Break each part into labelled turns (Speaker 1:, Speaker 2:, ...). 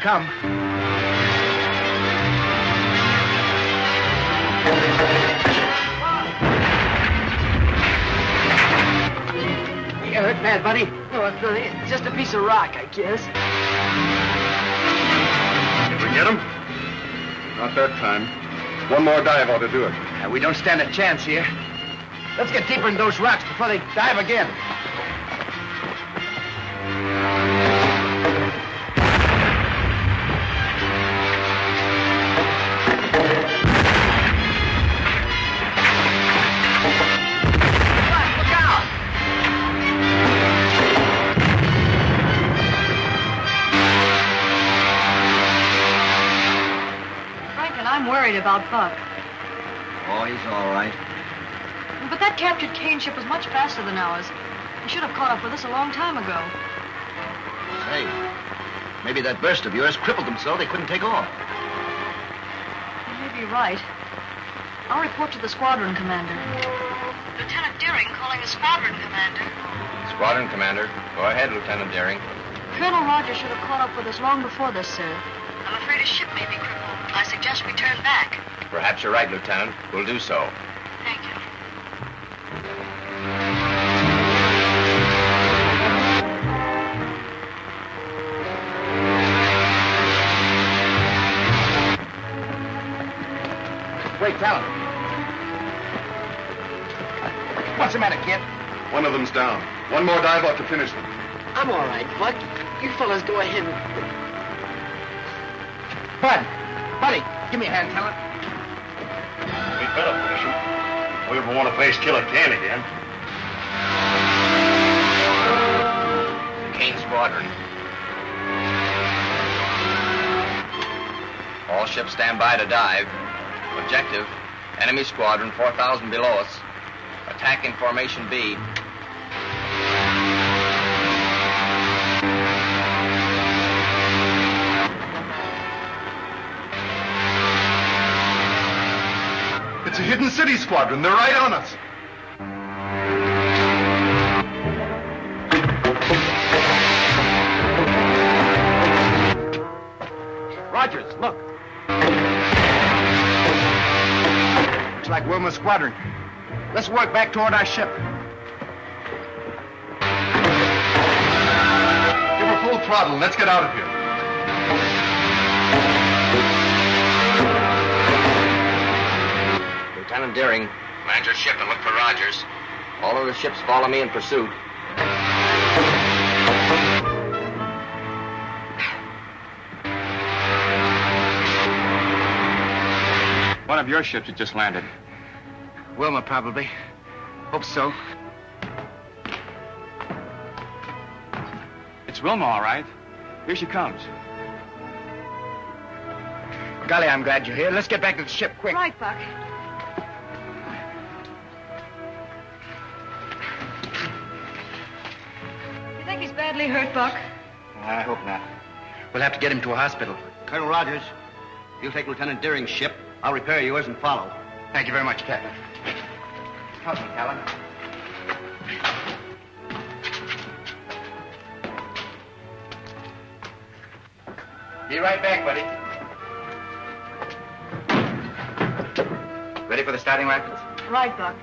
Speaker 1: come. You hurt bad, buddy?
Speaker 2: No, it's just a piece of rock, I guess.
Speaker 3: Did we get him? Not that time. One more dive ought to do it.
Speaker 1: We don't stand a chance here. Let's get deeper in those rocks before they dive again.
Speaker 4: I'm worried about Buck.
Speaker 5: Oh, he's all right.
Speaker 4: But that captured Kane ship was much faster than ours. He should have caught up with us a long time ago.
Speaker 5: Say, maybe that burst of yours crippled them so they couldn't take off.
Speaker 4: You may be right. I'll report to the squadron commander. Lieutenant Deering calling the squadron commander.
Speaker 6: Squadron commander. Go ahead, Lieutenant Deering.
Speaker 4: Colonel Rogers should have caught up with us long before this, sir. I'm afraid his ship may be crippled. I suggest we turn back.
Speaker 6: Perhaps you're right, Lieutenant. We'll do so.
Speaker 4: Thank you.
Speaker 1: Wait, Talon. What's the matter, kid?
Speaker 3: One of them's down. One more dive ought to finish them.
Speaker 2: I'm all right, Buck. You fellas go ahead.
Speaker 1: Buddy, give me a hand, Talon.
Speaker 3: We better finish him. We ever want to face Killer Kane again.
Speaker 6: Kane Squadron. All ships stand by to dive. Objective, enemy squadron 4,000 below us. Attack in formation B.
Speaker 3: It's a hidden city squadron. They're right on us.
Speaker 1: Rogers, look. Looks like Wilma's squadron. Let's work back toward our ship.
Speaker 3: Give her full throttle and let's get out of here.
Speaker 6: Lieutenant Deering, command your ship and look for Rogers. All of the ships follow me in pursuit.
Speaker 1: One of your ships had just landed. Wilma, probably. Hope so. It's Wilma, all right. Here she comes. Golly, I'm glad you're here. Let's get back to the ship, quick.
Speaker 4: Right, Buck. You think he's badly hurt, Buck?
Speaker 1: I hope not. We'll have to get him to a hospital.
Speaker 5: Colonel Rogers, you'll take Lieutenant Deering's ship. I'll repair yours and follow.
Speaker 1: Thank you very much, Captain. Help me, Talon. Be right back, buddy. Ready for the starting rapids?
Speaker 4: Right, Buck.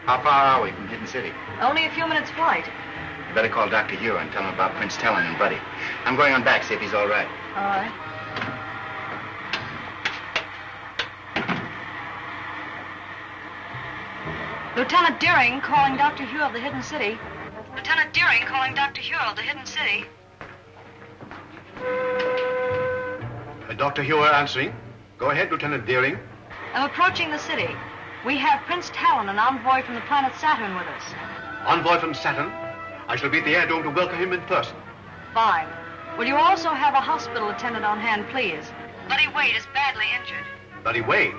Speaker 1: How far are we from Hidden City?
Speaker 4: Only a few minutes' flight.
Speaker 1: You better call Dr. Hugh and tell him about Prince Talon and Buddy. I'm going on back, see if he's all right.
Speaker 4: All right. Lieutenant Deering calling Dr. Hugh of the Hidden City. Lieutenant Deering calling Dr. Hugh of the Hidden City.
Speaker 3: Dr. Hugh answering. Go ahead, Lieutenant Deering.
Speaker 4: I'm approaching the city. We have Prince Talon, an envoy from the planet Saturn, with us.
Speaker 3: Envoy from Saturn. I shall be at the air dome to welcome him in person.
Speaker 4: Fine. Will you also have a hospital attendant on hand, please? Buddy Wade is badly injured.
Speaker 3: Buddy Wade.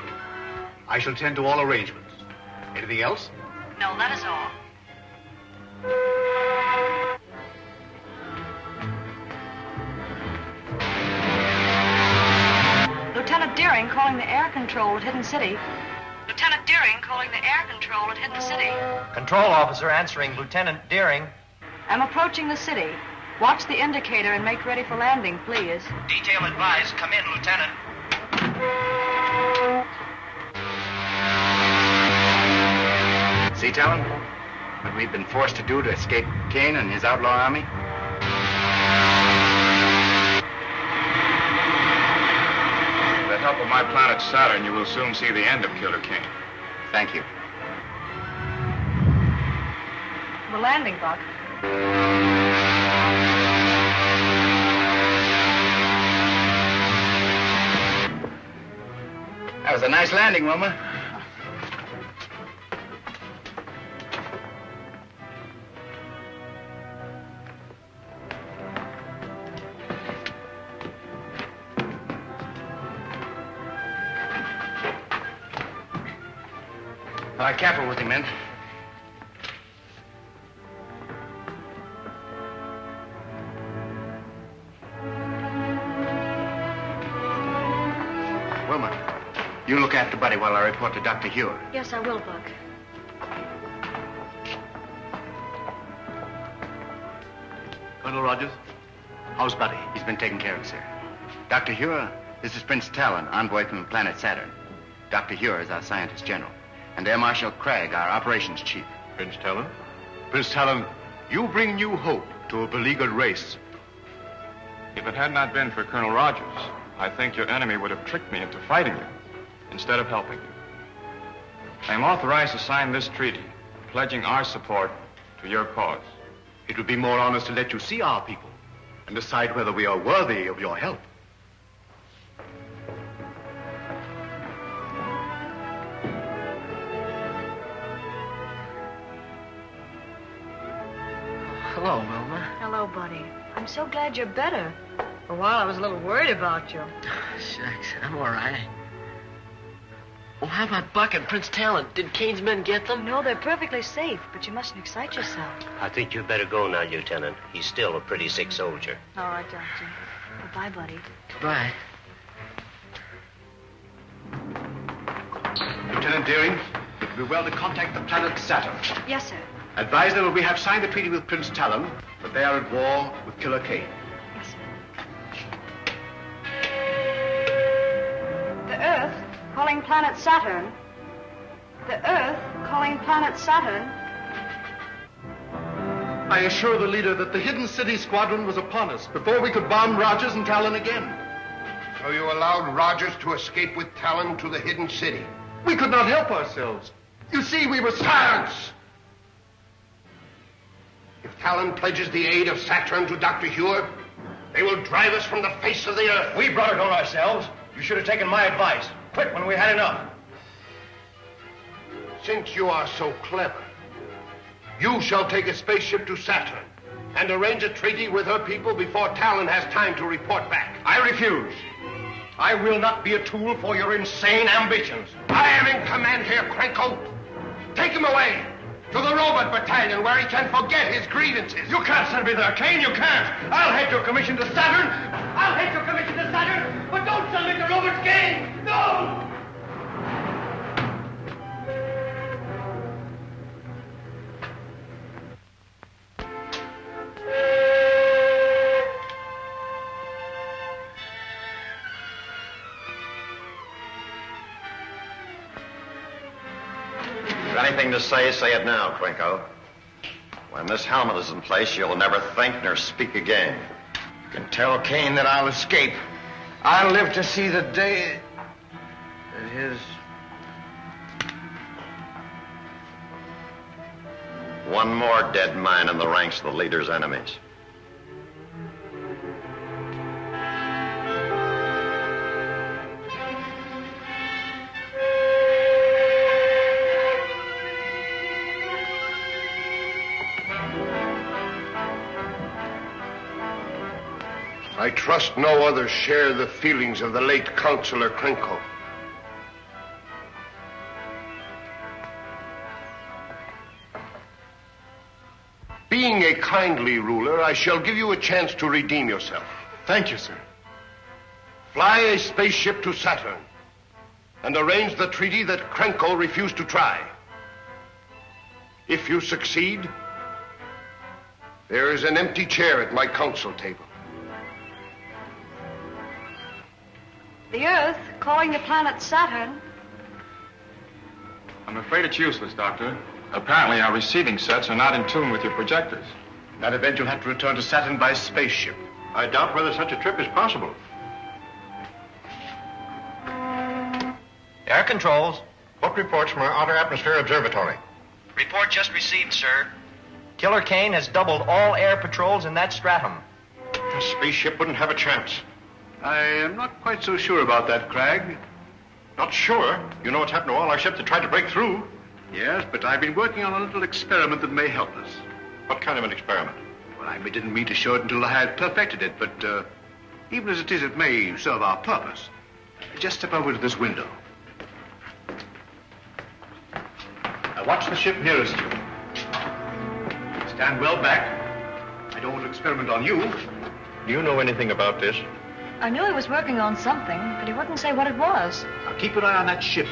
Speaker 3: I shall tend to all arrangements. Anything else?
Speaker 4: No, that is all. Lieutenant Deering calling the air control at Hidden City. Lieutenant Deering calling the air control at Hidden City.
Speaker 7: Control officer answering Lieutenant Deering.
Speaker 4: I'm approaching the city. Watch the indicator and make ready for landing, please.
Speaker 7: Detail advised. Come in, Lieutenant.
Speaker 1: See, Talon? What we've been forced to do to escape Kane and his outlaw army? With the help of my planet Saturn, you will soon see the end of Killer Kane. Thank you.
Speaker 4: We're landing, Buck.
Speaker 1: That was a nice landing, Wilma. All right, careful with him, men. Wilma, you look after Buddy while I report to Dr. Hewer.
Speaker 4: Yes, I will, Buck.
Speaker 1: Colonel Rogers, how's Buddy? He's been taken care of, sir. Dr. Hewer, this is Prince Talon, envoy from the planet Saturn. Dr. Hewer is our scientist general. And Air Marshal Craig, our operations chief.
Speaker 3: Prince Talon? Prince Talon, you bring new hope to a beleaguered race.
Speaker 8: If it had not been for Colonel Rogers, I think your enemy would have tricked me into fighting you instead of helping you. I am authorized to sign this treaty, pledging our support to your cause.
Speaker 3: It would be more honest to let you see our people and decide whether we are worthy of your help.
Speaker 2: Hello, Wilma.
Speaker 4: Hello, Buddy. I'm so glad you're better. For a while, I was a little worried about you.
Speaker 2: Shucks, I'm all right. Well, how about Buck and Prince Talon? Did Kane's men get them?
Speaker 4: No, they're perfectly safe, but you mustn't excite yourself.
Speaker 9: I think you'd better go now, Lieutenant. He's still a pretty sick soldier.
Speaker 4: All right, Doctor. Goodbye, Buddy.
Speaker 2: Goodbye.
Speaker 3: Lieutenant Deering, it would be well to contact the planet Saturn.
Speaker 4: Yes, sir.
Speaker 3: Advise them that we have signed a treaty with Prince Talon, but they are at war with Killer Kane.
Speaker 4: Yes, sir. The Earth calling planet Saturn. The Earth calling planet Saturn.
Speaker 3: I assure the leader that the Hidden City squadron was upon us before we could bomb Rogers and Talon again.
Speaker 10: So you allowed Rogers to escape with Talon to the Hidden City?
Speaker 3: We could not help ourselves. You see, we were
Speaker 10: Silence! If Talon pledges the aid of Saturn to Dr. Hewer, they will drive us from the face of the earth.
Speaker 7: We brought it on ourselves. You should have taken my advice. Quit when we had enough.
Speaker 10: Since you are so clever, you shall take a spaceship to Saturn and arrange a treaty with her people before Talon has time to report back.
Speaker 7: I refuse. I will not be a tool for your insane ambitions.
Speaker 10: I am in command here, Krenko. Take him away to the robot battalion where he can forget his grievances.
Speaker 7: You can't send me there, Kane. You can't. I'll head your commission to Saturn. I'll head your commission to Saturn. But don't send me to Robert's Kane. No!
Speaker 5: Anything to say it now, Krenko. When this helmet is in place, you'll never think nor speak again.
Speaker 10: You can tell Kane that I'll escape. I'll live to see the day that his...
Speaker 5: One more dead man in the ranks of the leader's enemies.
Speaker 10: I trust no others share the feelings of the late Counselor Krenko. Being a kindly ruler, I shall give you a chance to redeem yourself.
Speaker 3: Thank you, sir.
Speaker 10: Fly a spaceship to Saturn and arrange the treaty that Krenko refused to try. If you succeed, there is an empty chair at my council table.
Speaker 4: The Earth calling the planet Saturn.
Speaker 8: I'm afraid it's useless, Doctor. Apparently, our receiving sets are not in tune with your projectors.
Speaker 3: In that event, you'll have to return to Saturn by spaceship.
Speaker 10: I doubt whether such a trip is possible.
Speaker 11: Air controls.
Speaker 10: What reports from our Outer Atmosphere Observatory?
Speaker 11: Report just received, sir. Killer Kane has doubled all air patrols in that stratum.
Speaker 10: A spaceship wouldn't have a chance.
Speaker 3: I am not quite so sure about that, Cragg.
Speaker 10: Not sure? You know what's happened to all our ships that tried to break through.
Speaker 3: Yes, but I've been working on a little experiment that may help us.
Speaker 10: What kind of an experiment?
Speaker 3: Well, I didn't mean to show it until I had perfected it, but even as it is, it may serve our purpose. Just step over to this window. Now watch the ship nearest you. Stand well back. I don't want to experiment on you.
Speaker 10: Do you know anything about this?
Speaker 4: I knew he was working on something, but he wouldn't say what it was.
Speaker 3: Now keep an eye on that ship.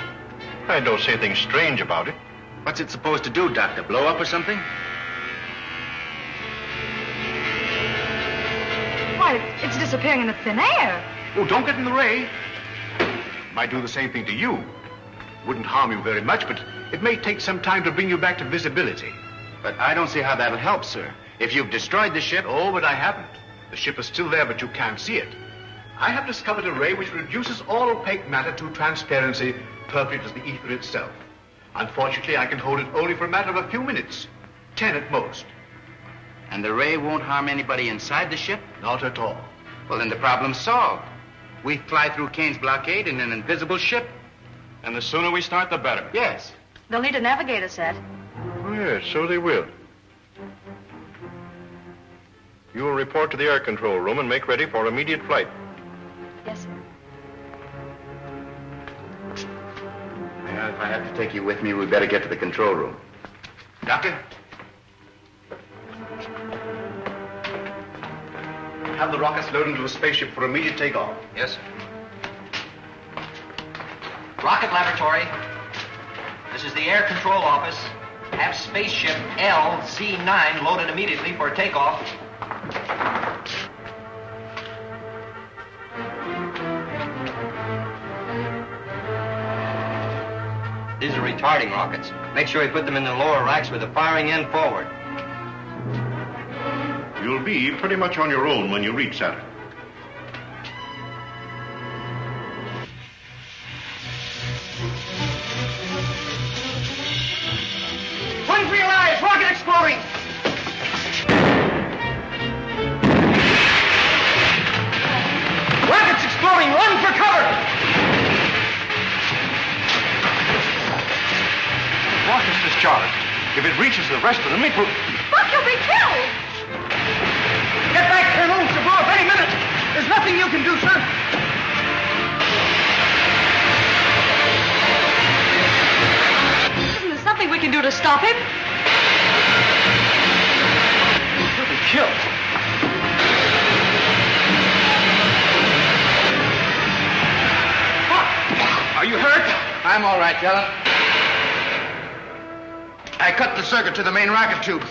Speaker 10: I don't see anything strange about it.
Speaker 1: What's it supposed to do, Doctor? Blow up or something?
Speaker 4: Why, it's disappearing in the thin air.
Speaker 3: Oh, don't get in the ray. Might do the same thing to you. Wouldn't harm you very much, but it may take some time to bring you back to visibility.
Speaker 1: But I don't see how that'll help, sir. If you've destroyed the ship...
Speaker 3: Oh, but I haven't. The ship is still there, but you can't see it. I have discovered a ray which reduces all opaque matter to transparency, perfect as the ether itself. Unfortunately, I can hold it only for a matter of a few minutes. 10 at most.
Speaker 1: And the ray won't harm anybody inside the ship?
Speaker 3: Not at all.
Speaker 1: Well, then the problem's solved. We fly through Kane's blockade in an invisible ship.
Speaker 8: And the sooner we start, the better.
Speaker 1: Yes.
Speaker 4: They'll need a navigator set.
Speaker 10: Oh, yes, so they will. You will report to the air control room and make ready for immediate flight.
Speaker 4: Yes, sir.
Speaker 1: Well, if I have to take you with me, we'd better get to the control room. Doctor?
Speaker 3: Have the rockets loaded into a spaceship for immediate takeoff.
Speaker 11: Yes, sir. Rocket laboratory. This is the air control office. Have spaceship LZ9 loaded immediately for takeoff. These are retarding rockets. Make sure you put them in the lower racks with the firing end forward.
Speaker 10: You'll be pretty much on your own when you reach Saturn.
Speaker 7: Swing for your eyes! Rocket exploding! Rockets exploding! Run for cover!
Speaker 3: Rockets discharged. If it reaches the rest of them, it will...
Speaker 4: Buck, you'll be killed!
Speaker 7: Get back, Colonel! To blow up any minute! There's nothing you can do, sir!
Speaker 4: Isn't there something we can do to stop him?
Speaker 3: He'll be killed.
Speaker 1: Are you hurt? I'm all right, Della. I cut the circuit to the main rocket tubes.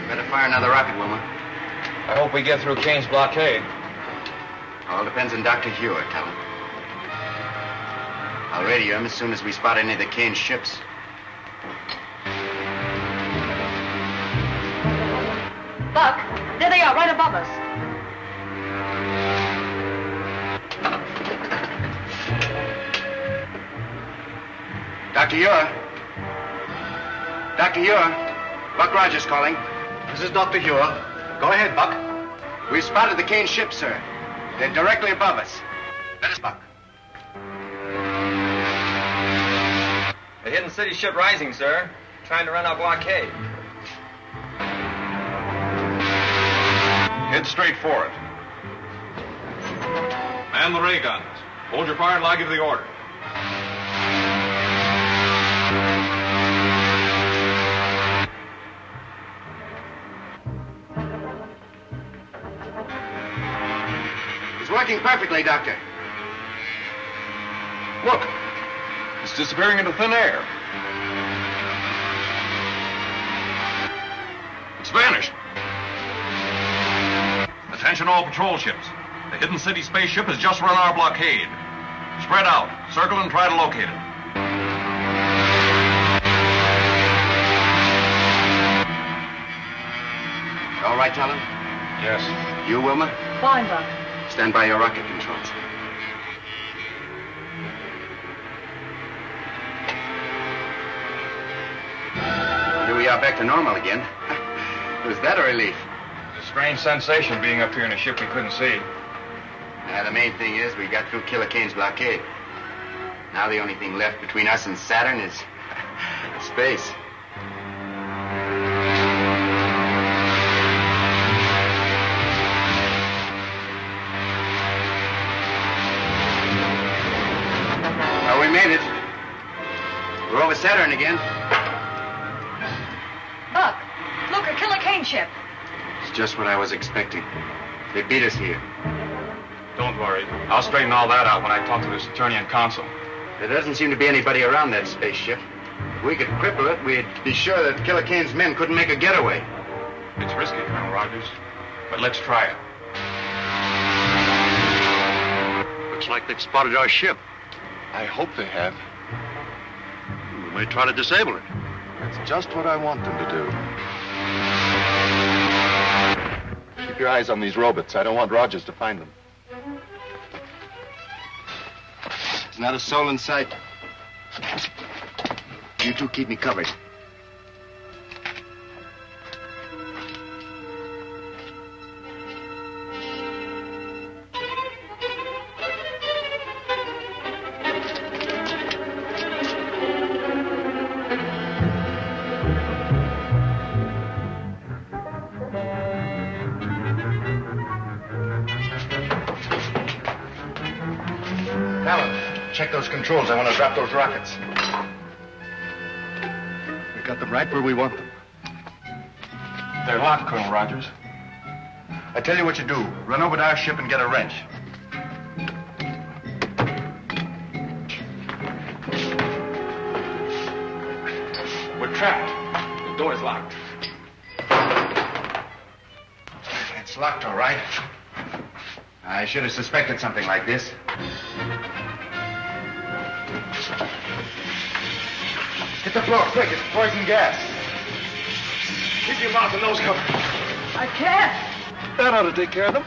Speaker 1: Better fire another rocket, Wilma.
Speaker 8: I hope we get through Kane's blockade.
Speaker 1: All depends on Dr. Hewer, Talon. I'll radio him as soon as we spot any of the Kane ships.
Speaker 4: Buck, there they are, right above us.
Speaker 1: Dr. Hewer? Dr. Hewer? Buck Rogers calling.
Speaker 3: This is Dr. Hewer. Go ahead, Buck.
Speaker 1: We've spotted the Kane ships, sir. They're directly above us. Let us, Buck.
Speaker 6: The Hidden City ship rising, sir. Trying to run our blockade.
Speaker 10: Head straight for it.
Speaker 8: Man the ray guns. Hold your fire until I give the order.
Speaker 1: It's working perfectly, Doctor.
Speaker 8: Look, it's disappearing into thin air. It's vanished. Attention all patrol ships. The hidden city spaceship has just run our blockade. Spread out, circle and try to locate it.
Speaker 1: All right, Talon?
Speaker 8: Yes.
Speaker 1: You, Wilma?
Speaker 4: Fine, Buck.
Speaker 1: Stand by your rocket controls. Here we are back to normal again. Was that a relief?
Speaker 8: Strange sensation being up here in a ship we couldn't see.
Speaker 1: Now, the main thing is we got through Killer Kane's blockade. Now the only thing left between us and Saturn is space. Well, we made it. We're over Saturn again.
Speaker 4: Buck, look, a Killer Kane ship.
Speaker 1: It's just what I was expecting. They beat us here.
Speaker 8: Don't worry. I'll straighten all that out when I talk to the Saturnian consul.
Speaker 1: There doesn't seem to be anybody around that spaceship. If we could cripple it, we'd be sure that Killer Kane's men couldn't make a getaway.
Speaker 8: It's risky, Colonel Rogers, but let's try it.
Speaker 10: Looks like they've spotted our ship.
Speaker 12: I hope they have.
Speaker 10: We may try to disable it.
Speaker 12: That's just what I want them to do. Keep your eyes on these robots. I don't want Rogers to find them.
Speaker 1: There's not a soul in sight. You two keep me covered.
Speaker 10: Check those controls. I want to drop those rockets. We got them right where we want them.
Speaker 8: They're locked, Colonel Rogers.
Speaker 1: I tell you what you do. Run over to our ship and get a wrench.
Speaker 8: We're trapped. The door's locked.
Speaker 1: It's locked, all right. I should have suspected something like this. Hit the floor, quick. It's poison gas.
Speaker 8: Keep your mouth and nose covered.
Speaker 4: I can't.
Speaker 12: That ought to take care of them.